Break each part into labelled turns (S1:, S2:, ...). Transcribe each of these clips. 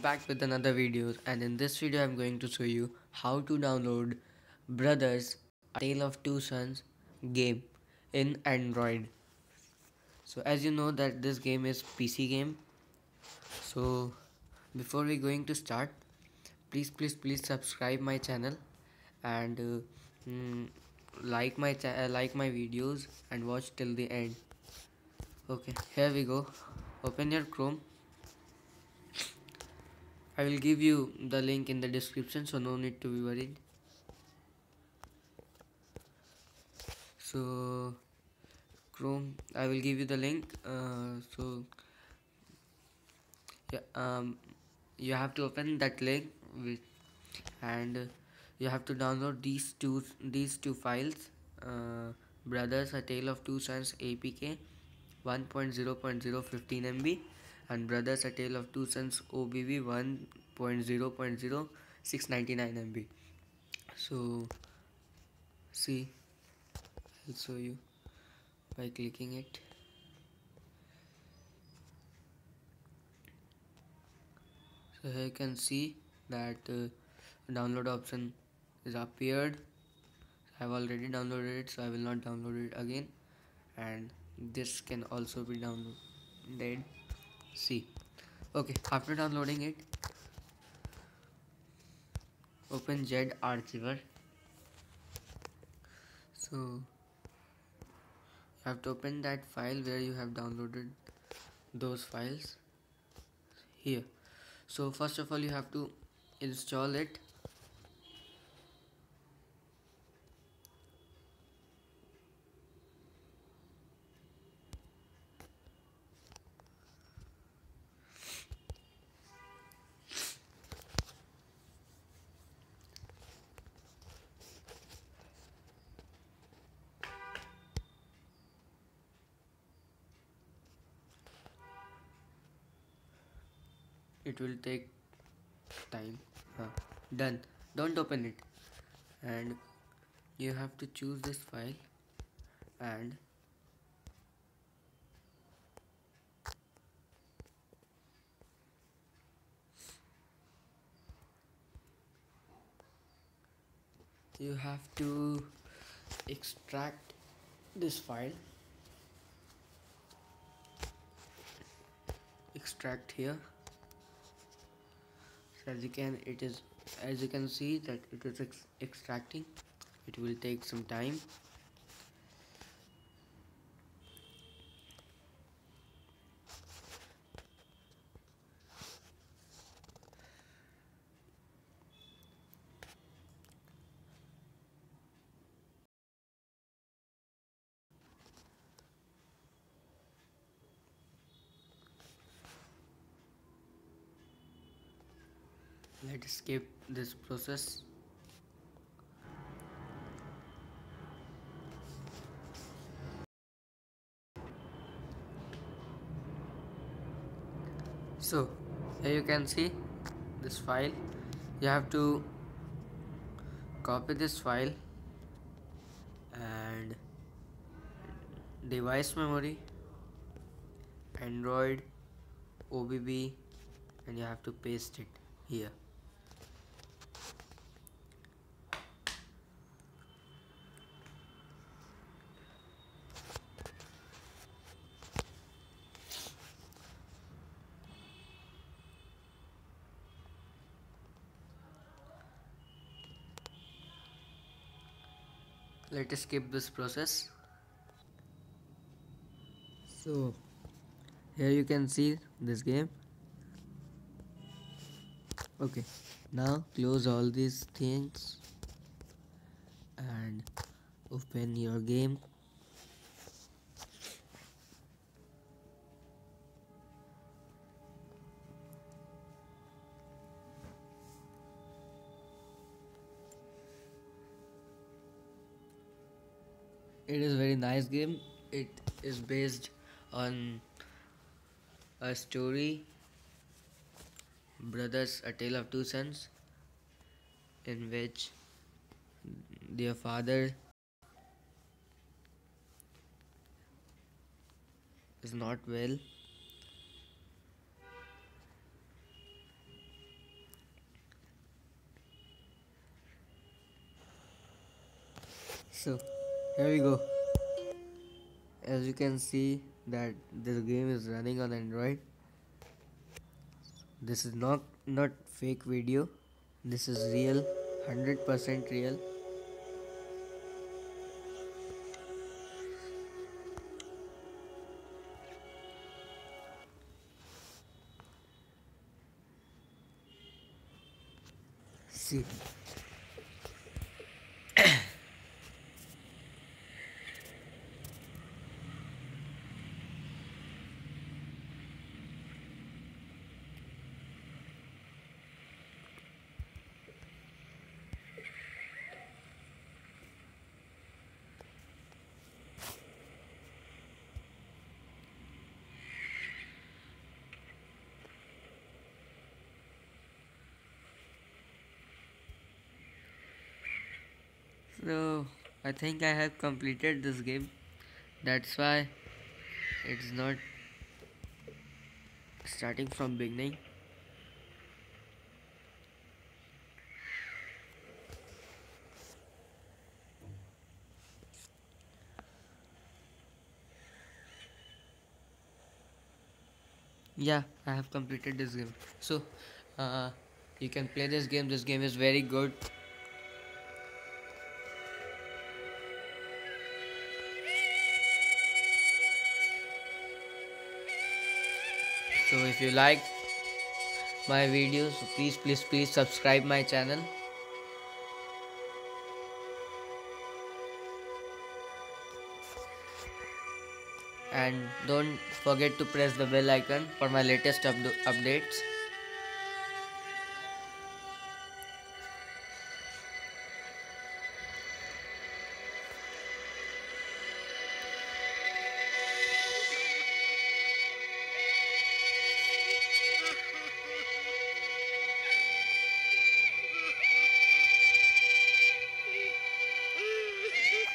S1: back with another video, and in this video I'm going to show you how to download Brothers A Tale of Two Sons game in Android. So as you know that this game is PC game. So before we going to start, please subscribe my channel and like my videos and watch till the end. Okay, here we go. Open your Chrome. I will give you the link in the description, so no need to be worried. So Chrome, I will give you the link. Yeah, you have to open that link and you have to download these two files. Brothers A Tale of Two Sons APK 1.0.0 MB and Brothers A Tale of Two Sons OBB 1.0.0 699 MB. So see, I'll show you by clicking it. So here you can see that download option is appeared. I have already downloaded it, so I will not download it again. And this can also be downloaded. See, okay, after downloading it, open Zed Archiver. So you have to open that file where you have downloaded those files here. So first of all you have to install it. It will take time. Done. Don't open it, and you have to choose this file and you have to extract this file. Extract here. So as you can see that it is extracting. It will take some time. Let's skip this process. So here you can see this file. You have to copy this file and device memory, Android, OBB, and you have to paste it here. Let us skip this process. So here you can see this game. Okay, now close all these things and open your game. It is a very nice game. It is based on a story, Brothers A Tale of Two Sons, in which their father is not well So here we go. As you can see that this game is running on Android. This is not fake video. This is real, 100% real. See. So I think I have completed this game. That's why it's not starting from beginning. Yeah, I have completed this game. So uh, you can play this game. This game is very good. So if you like my videos, so please subscribe my channel. And don't forget to press the bell icon for my latest updates.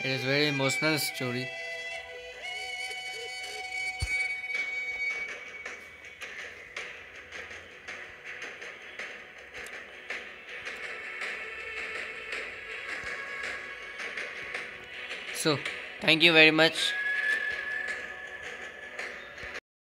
S1: It is very emotional story. So thank you very much